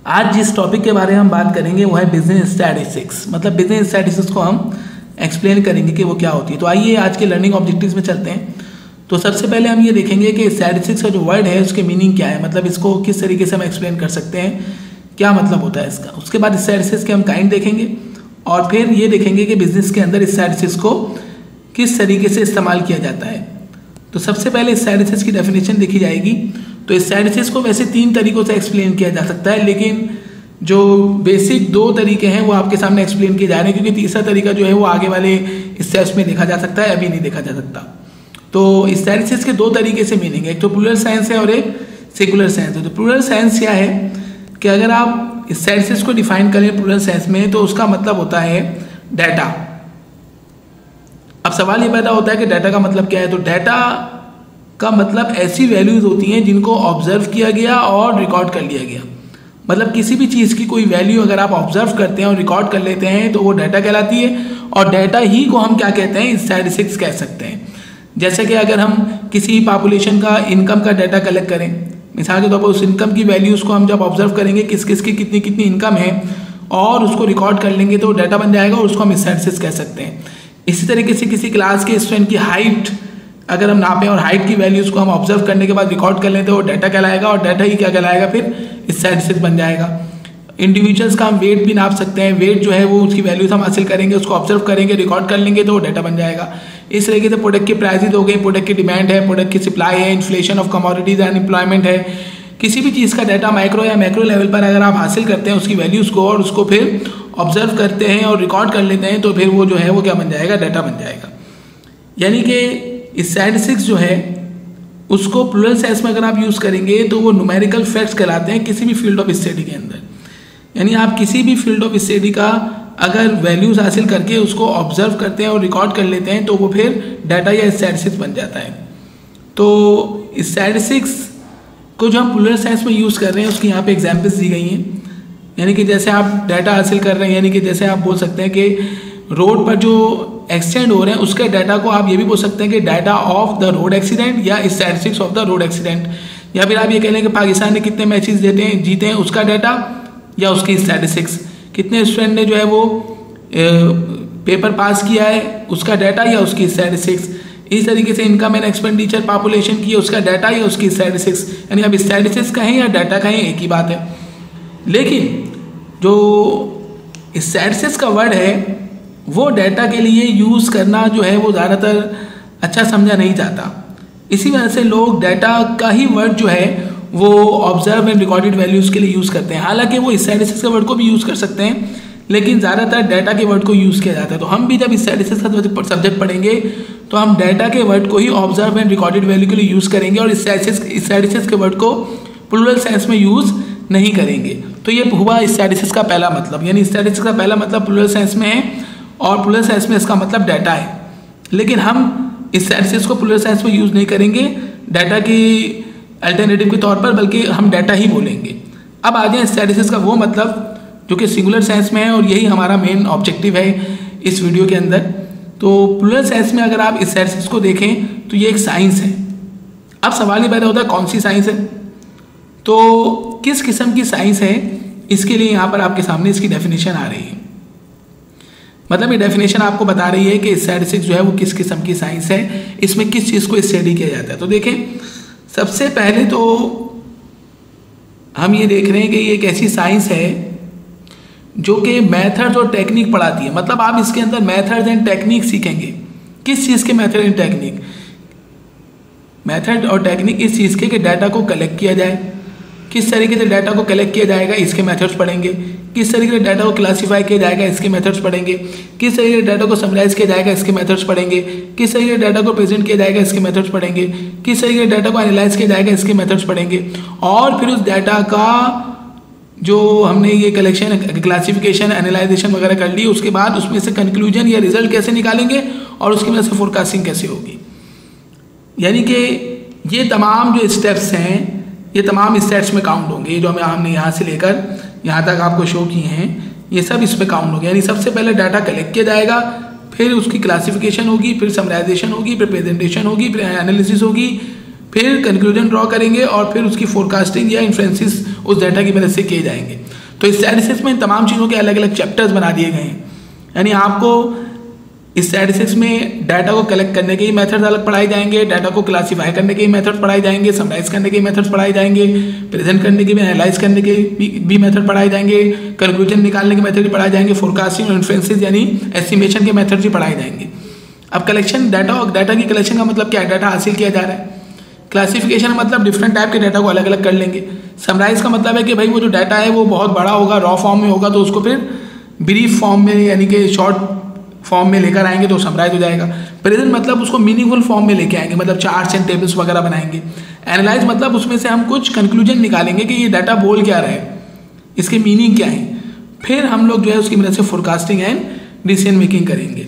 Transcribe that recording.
आज जिस टॉपिक के बारे में हम बात करेंगे वो है बिजनेस स्टैटिस्टिक्स। मतलब बिजनेस स्टैटिस्टिक्स को हम एक्सप्लेन करेंगे कि वो क्या होती है। तो आइए आज के लर्निंग ऑब्जेक्टिव्स में चलते हैं। तो सबसे पहले हम ये देखेंगे कि स्टैटिस्टिक्स का जो वर्ड है उसके मीनिंग क्या है, मतलब इसको किस तरीके से हम एक्सप्लेन कर सकते हैं, क्या मतलब होता है इसका। उसके बाद स्टैटिस्टिक्स के हम काइंड देखेंगे और फिर ये देखेंगे कि बिजनेस के अंदर स्टैटिस्टिक्स को किस तरीके से इस्तेमाल किया जाता है। तो सबसे पहले स्टैटिस्टिक्स की डेफिनेशन देखी जाएगी। तो स्टैटिस्टिक्स को वैसे 3 तरीकों से एक्सप्लेन किया जा सकता है, लेकिन जो बेसिक 2 तरीके हैं वो आपके सामने एक्सप्लेन किए जा रहे हैं, क्योंकि तीसरा तरीका जो है वो आगे वाले स्टेप्स में देखा जा सकता है, अभी नहीं देखा जा सकता। तो स्टैटिस्टिक्स के 2 तरीके से मीनिंग है, एक तो प्लूरल साइंस है और एक सिंगुलर साइंस है। तो प्लूरल साइंस क्या है कि अगर आप स्टैटिस्टिक्स को डिफाइन करें प्लूरल साइंस में तो उसका मतलब होता है डाटा। अब सवाल ये पैदा होता है कि डाटा का मतलब क्या है। तो डाटा का मतलब ऐसी वैल्यूज होती हैं जिनको ऑब्जर्व किया गया और रिकॉर्ड कर लिया गया। मतलब किसी भी चीज़ की कोई वैल्यू अगर आप ऑब्जर्व करते हैं और रिकॉर्ड कर लेते हैं तो वो डाटा कहलाती है, और डाटा ही को हम क्या कहते हैं, स्टैटिस्टिक्स कह सकते हैं। जैसे कि अगर हम किसी पॉपुलेशन का इनकम का डाटा कलेक्ट करें, मिसाल के तौर पर उस इनकम की वैल्यूज़ को हम जब ऑब्जर्व करेंगे किस किस की कितनी कितनी इनकम है और उसको रिकॉर्ड कर लेंगे तो डाटा बन जाएगा और उसको हम स्टैटिस्टिक्स कह सकते हैं। इसी तरीके से किसी क्लास के स्टूडेंट की हाइट अगर हम नापें और हाइट की वैल्यूज़ को हम ऑब्जर्व करने के बाद रिकॉर्ड कर लें तो वो डाटा कहलाएगा, और डाटा ही क्या कहलाएगा, फिर स्टैटिस्टिक्स बन जाएगा। इंडिविजुअल्स का हम वेट भी नाप सकते हैं, वेट जो है वो उसकी वैल्यूज हम हासिल करेंगे, उसको ऑब्जर्व करेंगे, रिकॉर्ड कर लेंगे तो वो डाटा बन जाएगा। इस तरीके से प्रोडक्ट की प्राइसेज हो गई, प्रोडक्ट की डिमांड है, प्रोडक्ट की सप्लाई है, inflation of commodities and employment है। किसी भी चीज़ का डाटा माइक्रो या मैक्रो लेवल पर अगर आप हासिल करते हैं उसकी वैल्यूज़ को और उसको फिर ऑब्जर्व करते हैं और रिकॉर्ड कर लेते हैं तो फिर वो जो है वो क्या बन जाएगा, डाटा बन जाएगा। यानी कि स्टैटिस्टिक्स जो है उसको प्लूरल सेंस में अगर आप यूज़ करेंगे तो वो न्यूमेरिकल फैक्ट्स कहलाते हैं किसी भी फील्ड ऑफ स्टडी के अंदर। यानी आप किसी भी फील्ड ऑफ स्टडी का अगर वैल्यूज़ हासिल करके उसको ऑब्जर्व करते हैं और रिकॉर्ड कर लेते हैं तो वो फिर डाटा या स्टैटिस्टिक्स बन जाता है। तो स्टैटिस्टिक्स को जो हम प्लूरल सेंस में यूज़ कर रहे हैं उसकी यहाँ पे एग्जाम्पल्स दी गई हैं। यानी कि जैसे आप डाटा हासिल कर रहे हैं, यानी कि जैसे आप बोल सकते हैं कि रोड पर जो एक्सीडेंट हो रहे हैं उसके डाटा को आप ये भी बोल सकते हैं कि data of the road accident या statistics of the road accident, या फिर आप ये कह लें कि पाकिस्तान ने कितने मैचेस जीते हैं उसका डाटा या उसकी स्टैटिस्टिक्स, कितने स्टूडेंट ने जो है वो पेपर पास किया है उसका डाटा या उसकी स्टैटिस्टिक्स। इस तरीके से इनकम एंड एक्सपेंडिचर पॉपुलेशन की है उसका डाटा या उसकी स्टैटिस्टिक्स। यानी अब स्टैटिस्टिक्स कहें या डाटा कहें एक ही बात है, लेकिन जो स्टैटिस्टिक्स का वर्ड है वो डाटा के लिए यूज़ करना जो है वो ज़्यादातर अच्छा समझा नहीं जाता। इसी वजह से लोग डाटा का ही वर्ड जो है वो ऑब्जर्व एंड रिकॉर्डेड वैल्यूज़ के लिए यूज़ करते हैं। हालांकि वो स्टैटिस्टिक्स के वर्ड को भी यूज़ कर सकते हैं, लेकिन ज़्यादातर डाटा के वर्ड को यूज़ किया जाता है। तो हम भी जब स्टैटिस्टिक्स का सब्जेक्ट पढ़ेंगे तो हम डाटा के वर्ड को ही ऑब्जर्व एंड रिकॉर्डेड वैल्यू के लिए यूज़ करेंगे और स्टैटिस्टिक्स के वर्ड को प्लूरल सेंस में यूज़ नहीं करेंगे। तो ये हुआ स्टैटिस्टिक्स का पहला मतलब, यानी स्टैटिस्टिक्स का पहला मतलब प्लूरल सेंस में है और प्लूरल सेंस में इसका मतलब डाटा है। लेकिन हम स्टैटिस्टिक्स को प्लूरल सेंस में यूज़ नहीं करेंगे डाटा की अल्टरनेटिव के तौर पर, बल्कि हम डाटा ही बोलेंगे। अब आ जाए स्टैटिस्टिक्स का वो मतलब जो कि सिंगुलर सेंस में है, और यही हमारा मेन ऑब्जेक्टिव है इस वीडियो के अंदर। तो प्लूरल सेंस में अगर आप स्टैटिस्टिक्स को देखें तो ये एक साइंस है। अब सवाल ये पैदा होता है कौन सी साइंस है, तो किस किस्म की साइंस है, इसके लिए यहाँ पर आपके सामने इसकी डेफिनेशन आ रही है। मतलब ये डेफिनेशन आपको बता रही है कि स्टैटिस्टिक्स जो है वो किस किस्म की साइंस है, इसमें किस चीज़ को स्टडी किया जाता है। तो देखें, सबसे पहले तो हम ये देख रहे हैं कि ये एक ऐसी साइंस है जो कि मेथड्स और टेक्निक पढ़ाती है। मतलब आप इसके अंदर मेथड्स एंड टेक्निक सीखेंगे। किस चीज़ के मेथड एंड टेक्निक? मेथड और टेक्निक इस चीज़ के कि डाटा को कलेक्ट किया जाए, किस तरीके से डाटा को कलेक्ट किया जाएगा इसके मेथड्स पढ़ेंगे, किस तरीके से डाटा को क्लासीफाई किया जाएगा इसके मेथड्स पढ़ेंगे, किस तरीके से डाटा को समराइज किया जाएगा इसके मेथड्स पढ़ेंगे, किस तरीके से डाटा को प्रेजेंट किया जाएगा इसके मेथड्स पढ़ेंगे, किस तरीके से डाटा को एनालाइज किया जाएगा इसके मेथड्स पढ़ेंगे। और फिर उस डाटा का जो हमने ये कलेक्शन, क्लासिफिकेशन, एनालाइजेशन वगैरह कर ली, उसके बाद उसमें से कंक्लूजन या रिजल्ट कैसे निकालेंगे और उसकी वजह से फोरकास्टिंग कैसे होगी। यानी कि ये तमाम जो स्टेप्स हैं ये तमाम स्टेप्स में काउंट होंगे। ये जो हमने यहाँ से लेकर यहाँ तक आपको शो किए हैं ये सब इस पे काउंट होंगे। यानी सबसे पहले डाटा कलेक्ट किया जाएगा, फिर उसकी क्लासिफिकेशन होगी, फिर समराइजेशन होगी, फिर प्रेजेंटेशन होगी, फिर एनालिसिस होगी, फिर कंक्लूजन ड्रॉ करेंगे और फिर उसकी फोरकास्टिंग या इन्फ्लुएंसेस उस डाटा की मदद से किए जाएंगे। तो स्टैटिस्टिक्स में इन तमाम चीज़ों के अलग अलग चैप्टर्स बना दिए गए हैं, यानी आपको स्टैटिस्टिक्स में डाटा को कलेक्ट करने के ही मेथड्स अलग पढ़ाए जाएंगे, डाटा को क्लासीफाई करने के ही मेथड्स पढ़ाए जाएंगे, समराइज करने के मेथड्स पढ़ाए जाएंगे, प्रेजेंट करने के भी, एनालाइज करने के भी मेथड पढ़ाए जाएंगे, कंक्लूजन निकालने के मेथड भी पढ़ाए जाएंगे, फोरकास्टिंग और इन्फ्लुएंसेस यानी एस्टिमेशन के मेथड भी पढ़ाए जाएंगे। अब कलेक्शन डाटा की कलेक्शन का मतलब क्या है, डाटा हासिल किया जा रहा है। क्लासिफिकेशन मतलब डिफरेंट टाइप के डाटा को अलग अलग कर लेंगे। समराइज का मतलब है कि भाई वो जो डाटा है वो बहुत बड़ा होगा, रॉ फॉर्म में होगा, तो उसको फिर ब्रीफ फॉर्म में यानी कि शॉर्ट फॉर्म में लेकर आएंगे तो समराइज हो जाएगा। प्रेजेंट मतलब उसको मीनिंगफुल फॉर्म में लेके आएंगे, मतलब चार्ट्स एंड टेबल्स वगैरह बनाएंगे। एनालाइज मतलब उसमें से हम कुछ कंक्लूजन निकालेंगे कि ये डाटा बोल क्या रहा है, इसके मीनिंग क्या है, फिर हम लोग जो है उसकी मदद से फोरकास्टिंग एंड डिसीजन मेकिंग करेंगे।